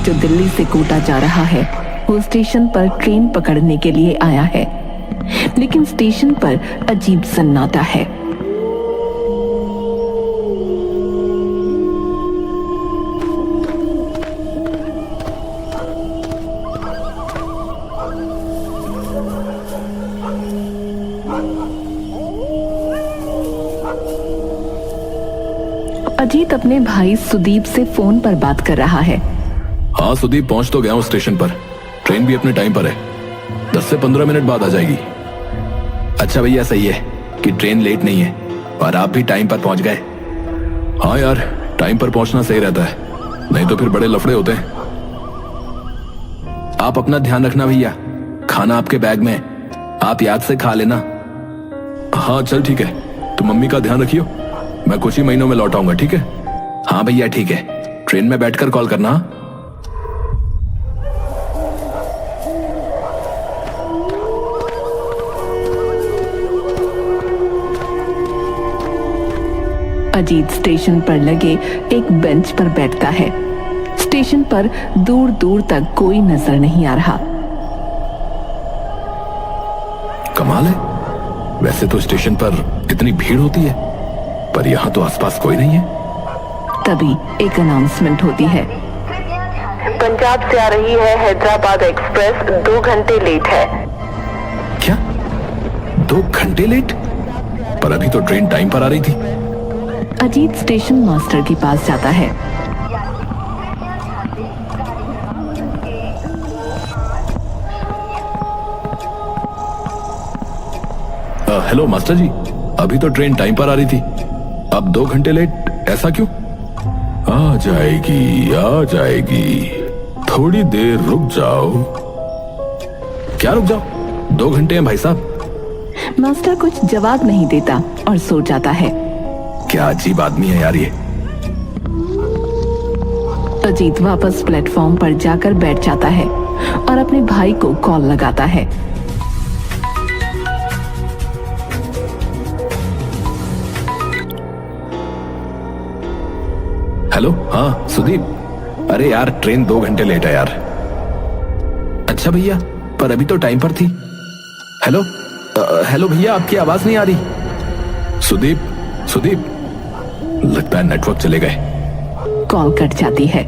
जो दिल्ली से कोटा जा रहा है वो स्टेशन पर ट्रेन पकड़ने के लिए आया है, लेकिन स्टेशन पर अजीब सन्नाटा है। अजीत अपने भाई सुदीप से फोन पर बात कर रहा है। हाँ सुदीप, पहुंच तो गया हूँ स्टेशन पर। ट्रेन भी अपने टाइम पर है, 10 से 15 मिनट बाद आ जाएगी। अच्छा भैया, सही है कि ट्रेन लेट नहीं है और आप भी टाइम पर पहुंच गए। हाँ यार, टाइम पर पहुंचना सही रहता है, नहीं तो फिर बड़े लफड़े होते हैं। आप अपना ध्यान रखना भैया, खाना आपके बैग में है, आप याद से खा लेना। हाँ चल ठीक है, तुम मम्मी का ध्यान रखियो, मैं कुछ ही महीनों में लौट आऊंगा, ठीक है? हाँ भैया ठीक है, ट्रेन में बैठकर कॉल करना। अजीत स्टेशन पर लगे एक बेंच पर बैठता है। स्टेशन पर दूर दूर तक कोई नजर नहीं आ रहा। कमाल है, वैसे तो स्टेशन पर इतनी भीड़ होती है, पर यहाँ तो आसपास कोई नहीं है। तभी एक अनाउंसमेंट होती है। पंजाब से आ रही है हैदराबाद एक्सप्रेस 2 घंटे लेट है। क्या 2 घंटे लेट? पर अभी तो ट्रेन टाइम पर आ रही थी। अजीत स्टेशन मास्टर के पास जाता है। हेलो मास्टर जी, अभी तो ट्रेन टाइम पर आ रही थी, अब 2 घंटे लेट, ऐसा क्यों? आ जाएगी, थोड़ी देर रुक जाओ। क्या रुक जाओ? 2 घंटे हैं भाई साहब। मास्टर कुछ जवाब नहीं देता और सो जाता है। क्या अजीब आदमी है यार ये। अजीत वापस प्लेटफॉर्म पर जाकर बैठ जाता है और अपने भाई को कॉल लगाता है। हेलो, हाँ सुदीप, अरे यार ट्रेन 2 घंटे लेट है यार। अच्छा भैया, पर अभी तो टाइम पर थी। हेलो हेलो भैया, आपकी आवाज नहीं आ रही। सुदीप, लगता है नेटवर्क चले गए। कॉल कट जाती है।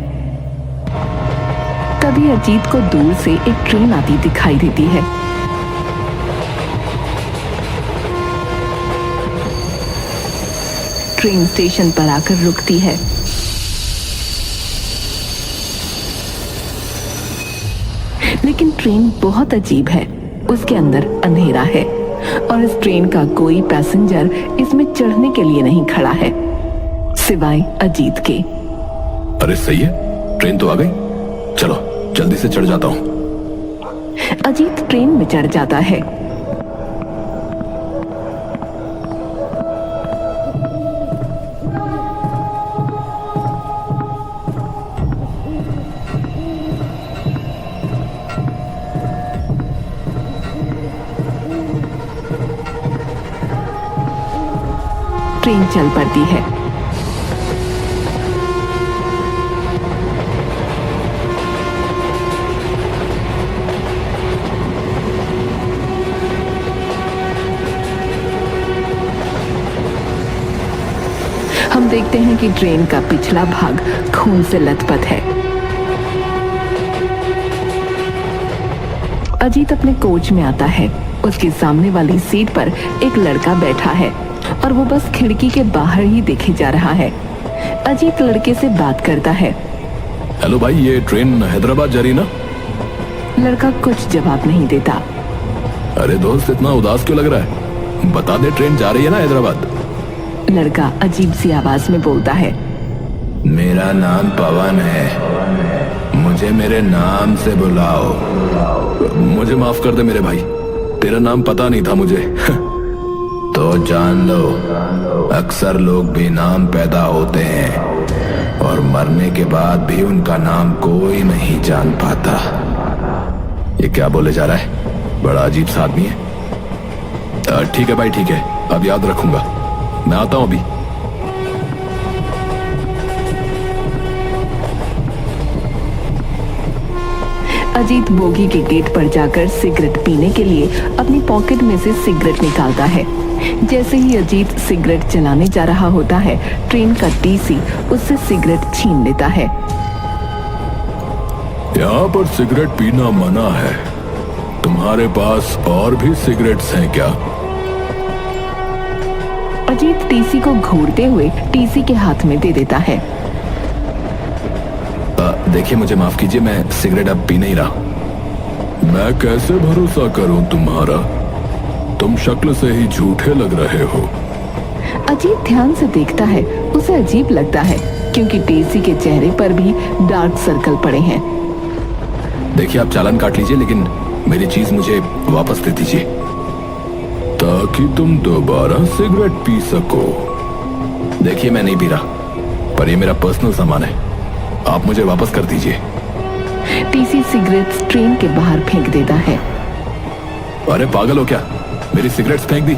तभी अजीत को दूर से एक ट्रेन आती दिखाई देती है। ट्रेन स्टेशन पर आकर रुकती है। लेकिन ट्रेन बहुत अजीब है, उसके अंदर अंधेरा है और इस ट्रेन का कोई पैसेंजर इसमें चढ़ने के लिए नहीं खड़ा है सिवाय अजीत के। अरे सही है, ट्रेन तो आ गई, चलो जल्दी से चढ़ जाता हूँ। अजीत ट्रेन में चढ़ जाता है। ट्रेन चल पड़ती है। हम देखते हैं कि ट्रेन का पिछला भाग खून से लथपथ है। अजीत अपने कोच में आता है। उसके सामने वाली सीट पर एक लड़का बैठा है और वो बस खिड़की के बाहर ही देखे जा रहा है। अजीत लड़के से बात करता है। हेलो भाई, ये ट्रेन हैदराबाद जा रही ना? लड़का कुछ जवाब नहीं देता। अरे दोस्त, इतना उदास क्यों लग रहा है? बता दे, ट्रेन जा रही है ना हैदराबाद। लड़का अजीब सी आवाज में बोलता है। मेरा नाम पवन है, मुझे मेरे नाम से बुलाओ। मुझे माफ कर दे मेरे भाई, तेरा नाम पता नहीं था मुझे। तो जान लो, अक्सर लोग भी नाम पैदा होते हैं और मरने के बाद भी उनका नाम कोई नहीं जान पाता। ये क्या बोले जा रहा है? बड़ा अजीब सा आदमी है। ठीक है भाई, ठीक है, अब याद रखूंगा। मैं आता हूं अभी। अजीत बोगी के गेट पर जाकर सिगरेट पीने के लिए अपनी पॉकेट में से सिगरेट निकालता है। जैसे ही अजीत सिगरेट जलाने जा रहा होता है, ट्रेन का टीसी उससे सिगरेट छीन लेता है। यहाँ पर सिगरेट पीना मना है। तुम्हारे पास और भी सिगरेट्स हैं क्या? अजीत टीसी को घूरते हुए टीसी के हाथ में दे देता है। देखिए, मुझे माफ कीजिए, मैं सिगरेट अब पी नहीं रहा। मैं कैसे भरोसा करूं तुम्हारा? तुम शक्ल से ही झूठे लग रहे हो। अजीत ध्यान से देखता है। उसे अजीब लगता है क्योंकि टीसी के चेहरे पर भी डार्क सर्कल पड़े हैं। देखिए, आप चालान काट लीजिए, लेकिन मेरी चीज मुझे वापस दे दीजिए ताकि तुम दोबारा सिगरेट पी सको। देखिए, मैं नहीं पी रहा, पर ये मेरा पर्सनल सामान है। आप मुझे वापस कर दीजिए। टीसी सिगरेट्स ट्रेन के बाहर फेंक देता है। अरे पागल हो क्या? मेरी सिगरेट्स फेंक दी।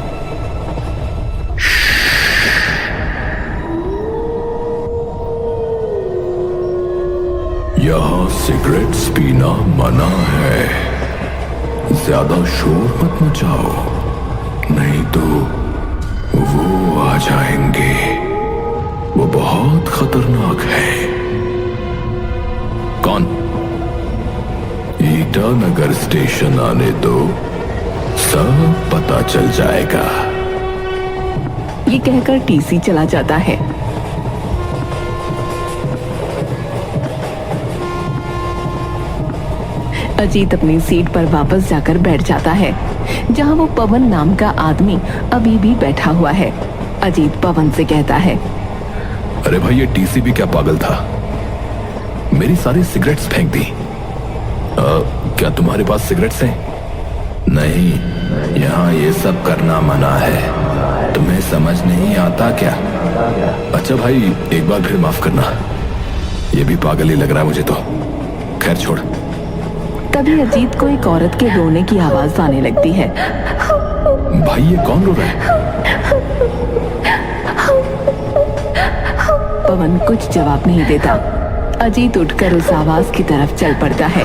यहाँ सिगरेट्स पीना मना है। ज्यादा शोर मत मचाओ, नहीं तो वो आ जाएंगे। वो बहुत खतरनाक है। कौन? ईटानगर स्टेशन आने दो, सब पता चल जाएगा। ये कहकर टीसी चला जाता है। अजीत अपनी सीट पर वापस जाकर बैठ जाता है, जहां वो पवन नाम का आदमी अभी भी बैठा हुआ है। अजीत पवन से कहता है, अरे भाई, ये टीसी भी क्या पागल था? मेरी सारी सिगरेट्स फेंक दी। क्या तुम्हारे पास सिगरेट्स हैं? नहीं, यहाँ ये सब करना मना है। तुम्हें समझ नहीं आता क्या? अच्छा भाई, एक बार फिर माफ करना। ये भी पागल ही लग रहा है मुझे तो। खैर छोड़। तभी अजीत को एक औरत के रोने की आवाज आने लगती है। भाई, ये कौन रो रहा है? पवन कुछ जवाब नहीं देता। अजीत उठकर उस आवाज की तरफ चल पड़ता है।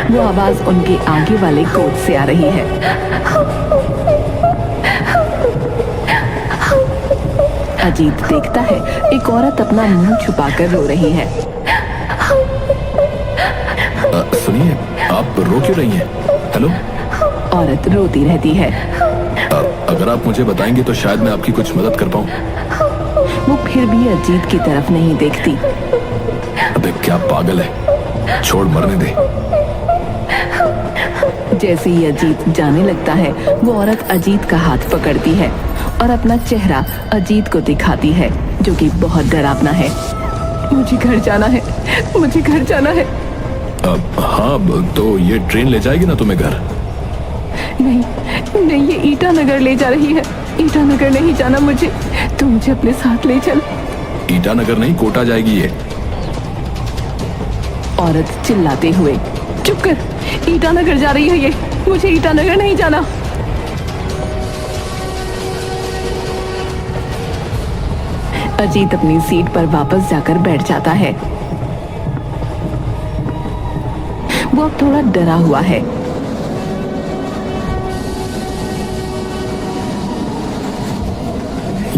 वो आवाज उनके आगे वाले कोच से आ रही है। अजीत देखता है एक औरत अपना मुंह छुपाकर रो रही है। सुनिए, आप रो क्यों रही हैं? हेलो। औरत रोती रहती है। अगर आप मुझे बताएंगे तो शायद मैं आपकी कुछ मदद कर पाऊं। वो फिर भी अजीत की तरफ नहीं देखती। अबे क्या पागल है, छोड़, मरने दे। जैसे ही अजीत जाने लगता है, वो औरत अजीत का हाथ पकड़ती है और अपना चेहरा अजीत को दिखाती है, जो कि बहुत डरावना है। मुझे घर जाना है, मुझे घर जाना है। हाँ, तो ये ट्रेन ले जाएगी ना तुम्हें घर? नहीं नहीं, ये ईटानगर ले जा रही है। ईटानगर नहीं जाना मुझे, तू मुझे अपने साथ ले चल। ईटानगर नहीं, कोटा जाएगी ये। औरत चिल्लाते हुए, चुप कर, ईटानगर जा रही है ये, मुझे ईटानगर नहीं जाना। अजीत अपनी सीट पर वापस जाकर बैठ जाता है। वो अब थोड़ा डरा हुआ है।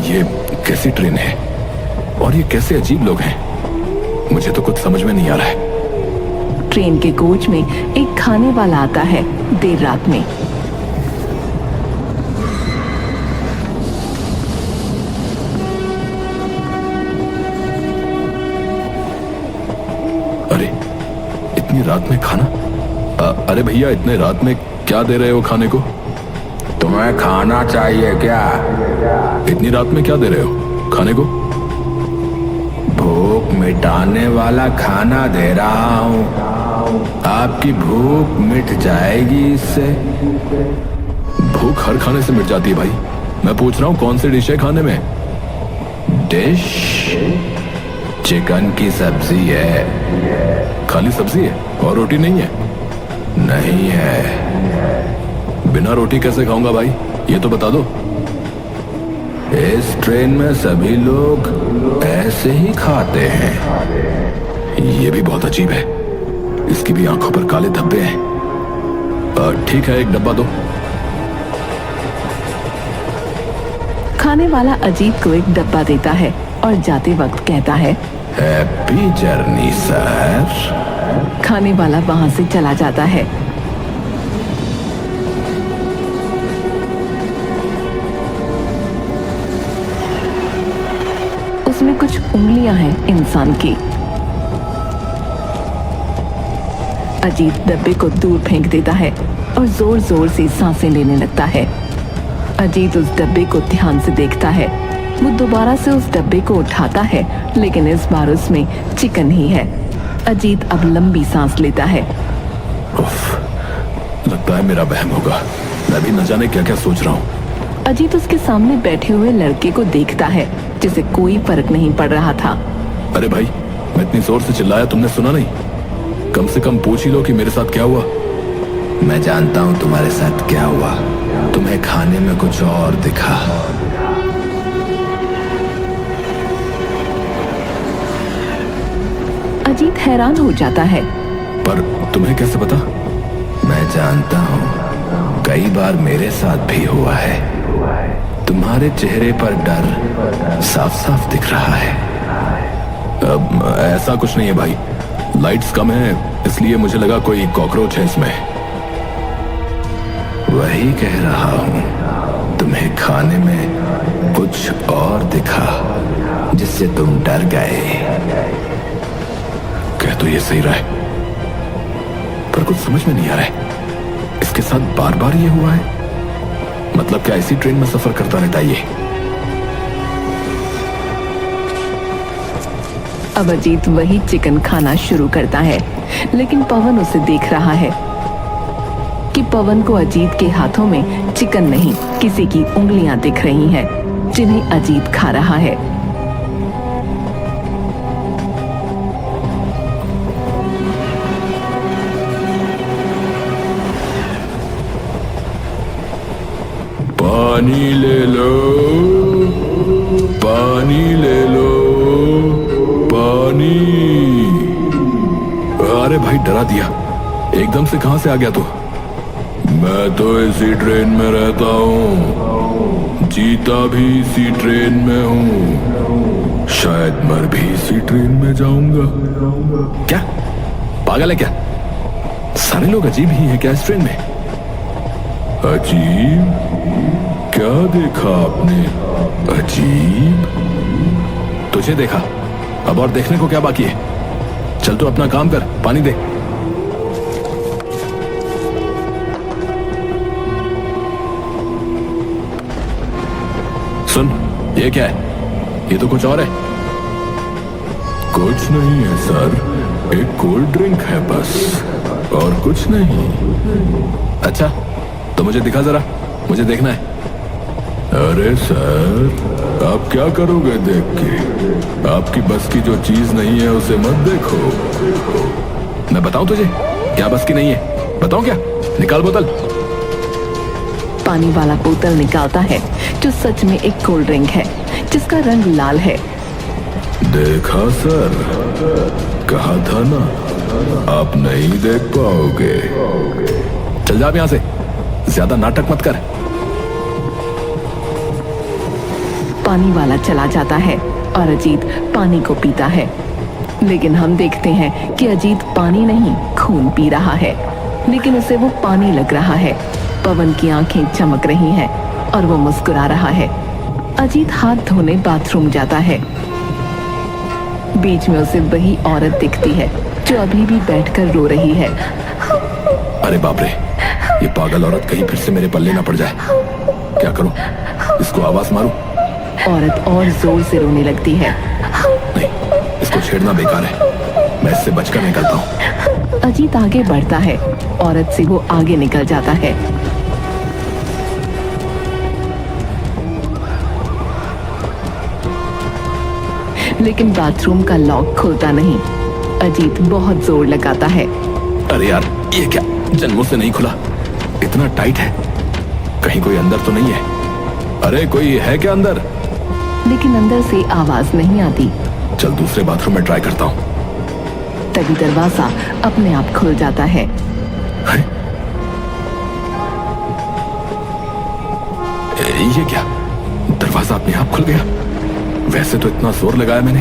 ये कैसी ट्रेन है और ये कैसे अजीब लोग हैं? मुझे तो कुछ समझ में नहीं आ रहा है। ट्रेन के कोच में एक खाने वाला आता है देर रात में। अरे इतनी रात में खाना? अरे भैया, इतने रात में क्या दे रहे हो खाने को? तुम्हें खाना चाहिए क्या? इतनी रात में क्या दे रहे हो खाने को? भूख मिटाने वाला खाना दे रहा हूँ। आपकी भूख मिट जाएगी इससे। भूख हर खाने से मिट जाती है भाई। मैं पूछ रहा हूँ कौन सी डिश है खाने में? डिश चिकन की सब्जी है। खाली सब्जी है और रोटी नहीं है? नहीं है। बिना रोटी कैसे खाऊंगा भाई, ये तो बता दो। इस ट्रेन में सभी लोग ऐसे ही खाते हैं। ये भी बहुत अजीब है, इसकी भी आंखों पर काले धब्बे हैं। ठीक है, एक डब्बा दो। खाने वाला अजीत को एक डब्बा देता है और जाते वक्त कहता है, हैप्पी जर्नी सर। खाने वाला वहां से चला जाता है। उसमें कुछ उंगलियां हैं इंसान की। अजीत डब्बे को दूर फेंक देता है और जोर जोर से सांसें लेने लगता है। अजीत उस डब्बे को ध्यान से देखता है। वो दोबारा से उस डब्बे को उठाता है, लेकिन इस बार उसमें चिकन ही है। अजीत अब लंबी सांस लेता है। उफ, लगता है मेरा वहम होगा। मैं भी न जाने क्या क्या सोच रहा हूँ। अजीत उसके सामने बैठे हुए लड़के को देखता है, जिसे कोई फर्क नहीं पड़ रहा था। अरे भाई, मैं इतनी जोर से चिल्लाया, तुमने सुना नहीं? कम से कम पूछ ही लो कि मेरे साथ क्या हुआ। मैं जानता हूँ तुम्हारे साथ क्या हुआ। तुम्हें खाने में कुछ और दिखा। अजीत हैरान हो जाता है। पर तुम्हें कैसे पता? मैं जानता हूँ, कई बार मेरे साथ भी हुआ है। तुम्हारे चेहरे पर डर साफ साफ दिख रहा है। ऐसा कुछ नहीं है भाई, लाइट्स कम है इसलिए मुझे लगा कोई कॉकरोच है इसमें। वही कह रहा हूँ, तुम्हें खाने में कुछ और दिखा जिससे तुम डर गए। कह तो ये सही रहा है, पर कुछ समझ में नहीं आ रहा है। इसके साथ बार बार ये हुआ है? मतलब क्या इसी ट्रेन में सफर करता रहता है ये? अब अजीत वही चिकन खाना शुरू करता है, लेकिन पवन उसे देख रहा है कि पवन को अजीत के हाथों में चिकन नहीं, किसी की उंगलियां दिख रही हैं, जिन्हें अजीत खा रहा है। पानी ले लो, पानी ले लो, पानी। अरे भाई, डरा दिया एकदम से। कहां से आ गया तू? मैं तो इसी ट्रेन में रहता हूँ, जीता भी इसी ट्रेन में हूँ, शायद मर भी इसी ट्रेन में जाऊंगा। क्या पागल है क्या? सारे लोग अजीब ही हैं क्या इस ट्रेन में? अजीब? क्या देखा आपने? अजीब? तुझे देखा, अब और देखने को क्या बाकी है? चल तू अपना काम कर, पानी दे। सुन, ये क्या है? ये तो कुछ और है। कुछ नहीं है सर, एक कोल्ड ड्रिंक है बस, और कुछ नहीं। अच्छा, तो मुझे दिखा जरा, मुझे देखना है। अरे सर, आप क्या करोगे देख के? आपकी बस की जो चीज नहीं है उसे मत देखो। मैं बताऊं तुझे क्या बस की नहीं है? बताऊं क्या? निकाल बोतल। पानी वाला बोतल निकालता है, जो सच में एक कोल्ड ड्रिंक है, जिसका रंग लाल है। देखा सर, कहा था ना, आप नहीं देख पाओगे। चल जा यहां से, ज्यादा नाटक मत कर। पानी वाला चला जाता है और अजीत पानी को पीता है, लेकिन हम देखते हैं कि अजीत पानी नहीं, खून पी रहा है, लेकिन उसे वो पानी लग रहा है। पवन की आंखें चमक रही हैं और वो मुस्कुरा रहा है। अजीत हाथ धोने बाथरूम जाता है। बीच में उसे वही औरत दिखती है जो अभी भी बैठकर रो रही है। अरे बाप रे, ये पागल औरत कहीं फिर से मेरे पल्ले ना पड़ जाए। क्या करूं? इसको आवाज मारूं? औरत और जोर से रोने लगती है। नहीं, इसको छेड़ना बेकार है, मैं इससे बचकर निकलता हूं। अजीत आगे बढ़ता है, औरत से वो आगे निकल जाता है। लेकिन बाथरूम का लॉक खुलता नहीं। अजीत बहुत जोर लगाता है। अरे यार, ये क्या जन्मों से नहीं खुला? इतना टाइट है, कहीं कोई अंदर तो नहीं है? अरे कोई है क्या अंदर? लेकिन अंदर से आवाज नहीं आती। चल दूसरे बाथरूम में ट्राई करता हूँ। तभी दरवाजा अपने आप खुल जाता है। ये क्या, दरवाजा अपने आप खुल गया? वैसे तो इतना जोर लगाया मैंने।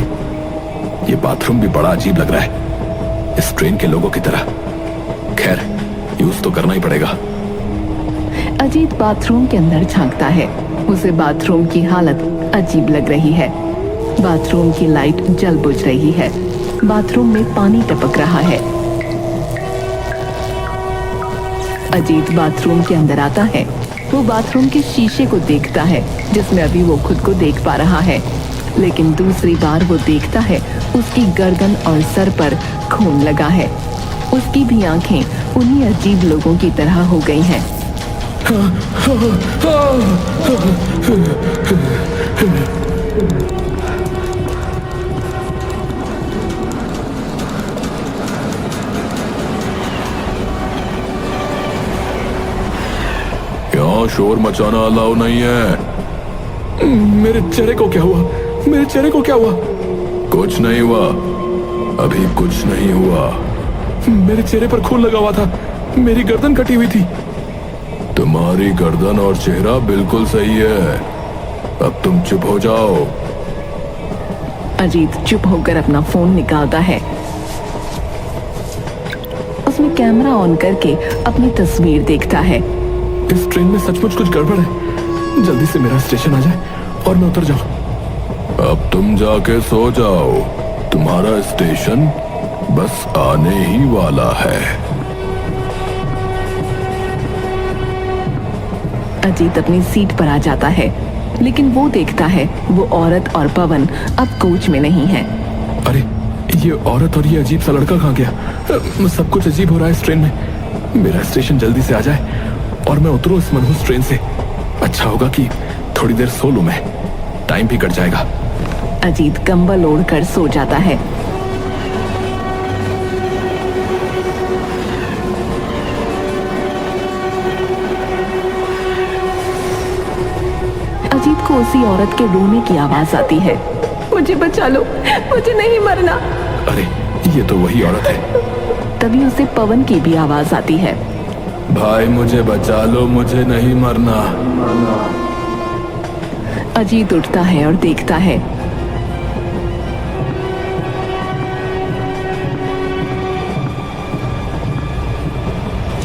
ये बाथरूम भी बड़ा अजीब लग रहा है, इस ट्रेन के लोगों की तरह। खैर, यूज तो करना ही पड़ेगा। अजीत बाथरूम के अंदर झांकता है। उसे बाथरूम की हालत अजीब लग रही है। बाथरूम की लाइट जल बुझ रही है। बाथरूम में पानी टपक रहा है। अजीत बाथरूम के अंदर आता है। वो बाथरूम के शीशे को देखता है जिसमें अभी वो खुद को देख पा रहा है, लेकिन दूसरी बार वो देखता है उसकी गर्दन और सर पर खून लगा है। उसकी भी आंखें उन्हीं अजीब लोगों की तरह हो गई हैं। यहाँ शोर मचाना अलाउ नहीं है। मेरे चेहरे को क्या हुआ? मेरे चेहरे को क्या हुआ? कुछ नहीं हुआ, अभी कुछ नहीं हुआ। मेरे चेहरे पर खून लगा हुआ था, मेरी गर्दन कटी हुई थी। तुम्हारी गर्दन और चेहरा बिल्कुल सही है, अब तुम चुप हो जाओ। अजीत चुप होकर अपना फोन निकालता है। उसमें कैमरा ऑन करके अपनी तस्वीर देखता है। इस ट्रेन में सचमुच कुछ गड़बड़ है। जल्दी से मेरा स्टेशन आ जाए और मैं उतर जाऊं। अब तुम जाके सो जाओ, तुम्हारा स्टेशन बस आने ही वाला है। अजीत अपनी सीट पर आ जाता है, लेकिन वो देखता है वो औरत और पवन अब कोच में नहीं है। अरे, ये औरत और ये अजीब सा लड़का कहाँ गया? सब कुछ अजीब हो रहा है इस ट्रेन में। मेरा स्टेशन जल्दी से आ जाए और मैं उतरूं इस मनहूस ट्रेन से। अच्छा होगा कि थोड़ी देर सो लूं मैं, टाइम भी कट जाएगा। अजीत कंबल ओढ़कर सो जाता है। अजीत को उसी औरत के रोने की आवाज आती है। मुझे बचा लो, मुझे नहीं मरना। अरे, ये तो वही औरत है। तभी उसे पवन की भी आवाज आती है। भाई मुझे बचा लो, मुझे नहीं मरना। अजीत उठता है और देखता है।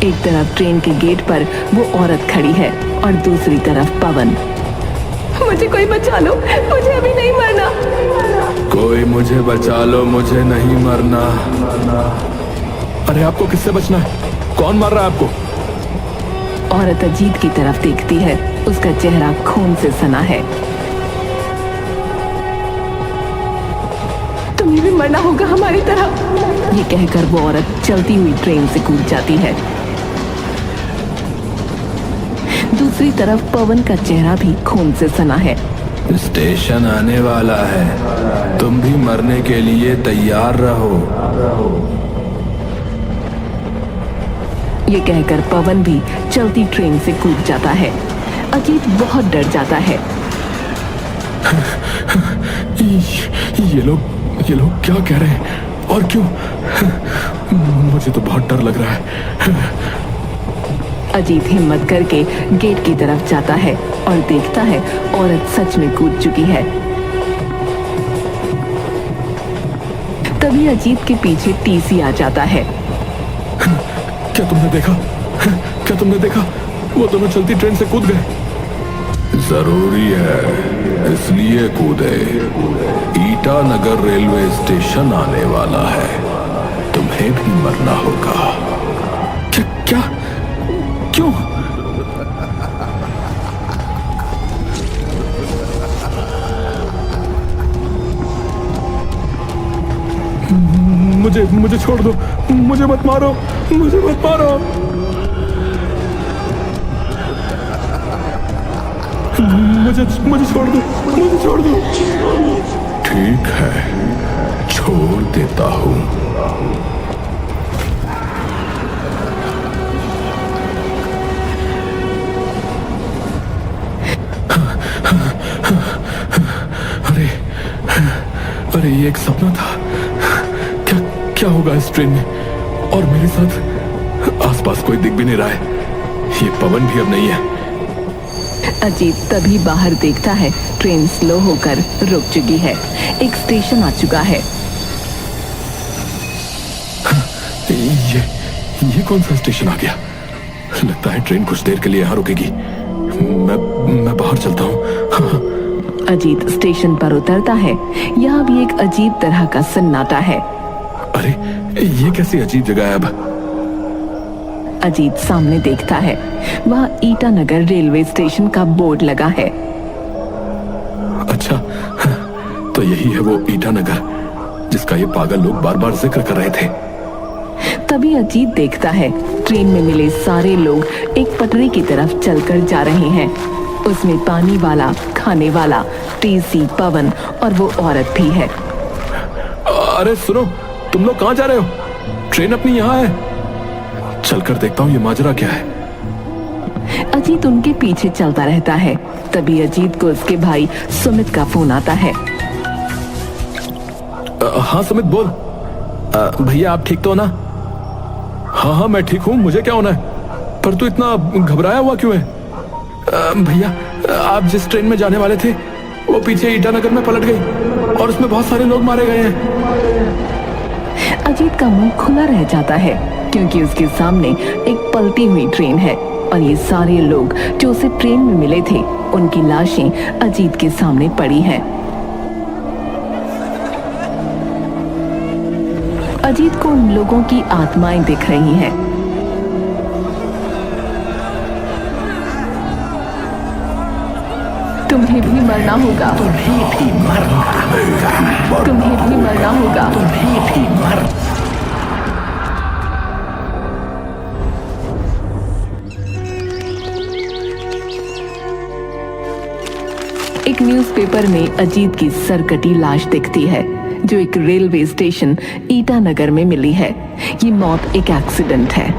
एक तरफ ट्रेन के गेट पर वो औरत खड़ी है और दूसरी तरफ पवन। मुझे कोई बचा लो, मुझे अभी नहीं मरना। कोई मुझे बचा लो, मुझे नहीं मरना। अरे, आपको किससे बचना है? कौन मार रहा है आपको? औरत अजीत की तरफ देखती है। उसका चेहरा खून से सना है। तुम्हें भी मरना होगा हमारी तरह। ये कहकर वो औरत चलती हुई ट्रेन से कूद जाती है। दूसरी तरफ पवन का चेहरा भी खून से सना है। स्टेशन आने वाला है, तुम भी मरने के लिए तैयार रहो। ये कहकर पवन भी चलती ट्रेन से कूद जाता है। अजीत बहुत डर जाता है। ये लोग क्या कह रहे हैं और क्यों? मुझे तो बहुत डर लग रहा है। अजीत हिम्मत करके गेट की तरफ जाता है और देखता है औरत सच में कूद चुकी है। तभी अजीत के पीछे टीसी आ जाता है। क्या तुमने देखा? क्या तुमने देखा? वो दोनों चलती ट्रेन से कूद गए। जरूरी है, इसलिए कूदे। ईटानगर रेलवे स्टेशन आने वाला है, तुम्हें भी मरना होगा। क्या? क्यों? मुझे छोड़ दो, मुझे मत मारो, मुझे मत मारो। मुझे छोड़ दो, मुझे छोड़ दो। ठीक है, छोड़ देता हूँ। अरे, ये एक सपना था। क्या होगा इस ट्रेन में? और मेरे साथ आसपास कोई दिख भी नहीं रहा है। ये पवन भी अब नहीं है। अजीत तभी बाहर देखता है ट्रेन स्लो होकर रुक चुकी है। एक स्टेशन आ चुका है। ये कौन सा स्टेशन आ गया? लगता है ट्रेन कुछ देर के लिए यहाँ रुकेगी। मैं बाहर चलता हूँ। अजीत स्टेशन पर उतरता है। यहाँ भी एक अजीब तरह का सन्नाटा है। अरे ये कैसी अजीब जगह है अब? अजीत सामने देखता है। वहाँ ईटानगर रेलवे स्टेशन का बोर्ड लगा है। अच्छा, तो यही है वो ईटानगर जिसका ये पागल लोग बार बार जिक्र कर रहे थे। तभी अजीत देखता है ट्रेन में मिले सारे लोग एक पटरी की तरफ चलकर जा रहे हैं। उसमें पानी वाला, खाने वाला, टीसी, पवन और वो औरत भी है। अरे सुनो, तुम लोग कहाँ जा रहे हो? ट्रेन अपनी यहाँ है। चलकर देखता हूँ ये माजरा क्या है। अजीत उनके पीछे चलता रहता है। तभी अजीत को उसके भाई सुमित का फोन आता है। हाँ सुमित बोल। भैया आप ठीक तो हो ना? हाँ मैं ठीक हूँ, मुझे क्या होना है? पर तू इतना घबराया हुआ क्यों है? भैया आप जिस ट्रेन में जाने वाले थे वो पीछे ईटानगर में पलट गई और उसमें बहुत सारे लोग मारे गए हैं। अजीत का मुंह खुला रह जाता है क्योंकि उसके सामने एक पलटी हुई ट्रेन है और ये सारे लोग जो उसे ट्रेन में मिले थे उनकी लाशें अजीत के सामने पड़ी हैं। अजीत को उन लोगों की आत्माएं दिख रही हैं। तुम्हें भी मरना होगा, तुम्हें भी मरना होगा, तुम्हें भी मरना होगा, तुम्हें भी मर। एक न्यूज़पेपर में अजीत की सरकटी लाश दिखती है जो एक रेलवे स्टेशन ईटानगर में मिली है। ये मौत एक एक्सीडेंट है।